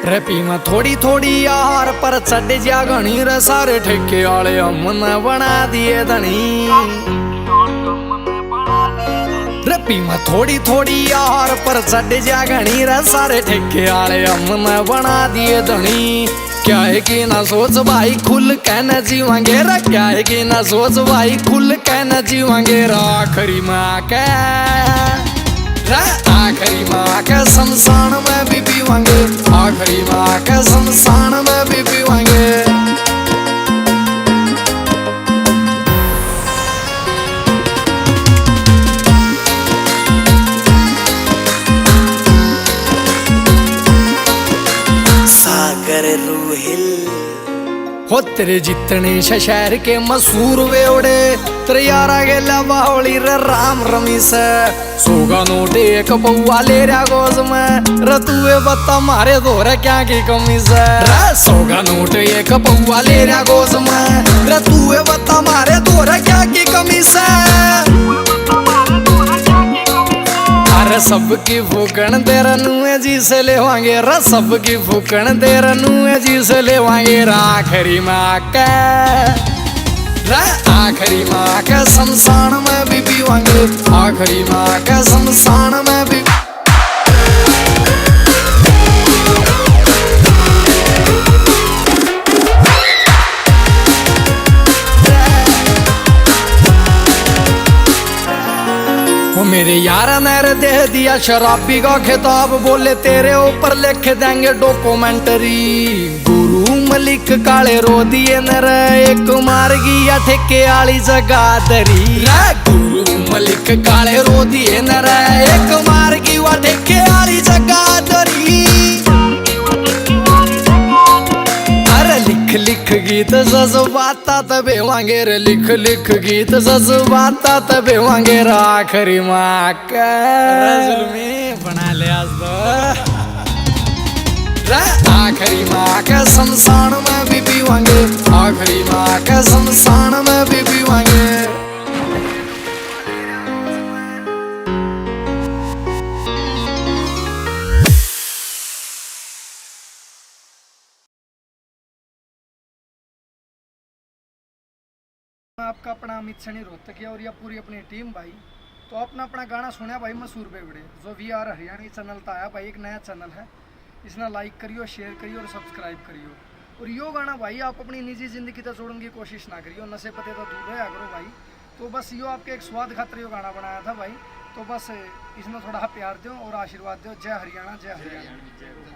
रैपी में थोड़ी थोड़ी यार पर चढ़ जा घनी रे सारे ठेके वाले हमने बना दिए धनी। रैपी में थोड़ी थोड़ी यार पर चढ़ जा घनी रे सारे ठेके वाले हमने बना दिए धनी। क्या है कि ना सोच भाई खुल कहना जीवांगे रे, क्या है कि ना सोच भाई खुल कहना जीवांगे रे। आखिरी में आके आखिरी में आके शमशान में भी पीवांगे, आखिरी में आके शमशान में भी पीवांगे। सागर रूहिल हो तेरे जितने शहर के मशहूर वेवड़े तेरे यारा के लवावली रे राम रमीस। सोगा नोट एक पौवा ले रहा गोज में रतुए बता मारे दोरे क्या की कमी से। सोगा नोट एक पौवा ले रहा गोज में रतुए बता मारे दोरे क्या की कमी से। अरे सबकी फूकन तेरा नुए जी से लेवांगे रे, सबकी फूकन तेरा नुए जी से लेवांगे रे। आखिरी में आके आखिरी में आके शमशान में भी पीवांगे, आखिरी में आके शमशान में भी। वो मेरे यारा ने दे दिया शराबी का खिताब, बोले तेरे ऊपर लिख देंगे डॉक्यूमेंट्री। गुरु मलिक काले रो दिए नर एक मार गया ठेके आली जगादरी। गुरु मलिक काले रो दिए नर एक मार गया ठेके आली जगादरी। अरे लिख लिख गीत जज्बाता तबे वांगे रे, लिख लिख गीत जज्बाता तबे वांगे रे। आखिरी माँ का जुल्मी बना ले आज तो। आखिरी माँ का शमशान में भी पीवांगे, आखिरी माँ का शमशान में भी पीवांगे। आपका अपना अमित सनी रोहतक और यह पूरी अपनी टीम भाई। तो अपना अपना गाना सुना भाई मशहूर बेवड़े जो वी आर हरियाणा चैनल था आया भाई, एक नया चैनल है। इसने लाइक करियो, शेयर करियो और सब्सक्राइब करियो। और यो गाना भाई आप अपनी निजी जिंदगी तक जोड़ने की कोशिश ना करियो, नशे पते तो दूर रहा करो भाई। तो बस यो आपके एक स्वाद खातर यो गाना बनाया था भाई। तो बस इसमें थोड़ा प्यार दो और आशीर्वाद दो। जय हरियाणा, जय हरियाणा।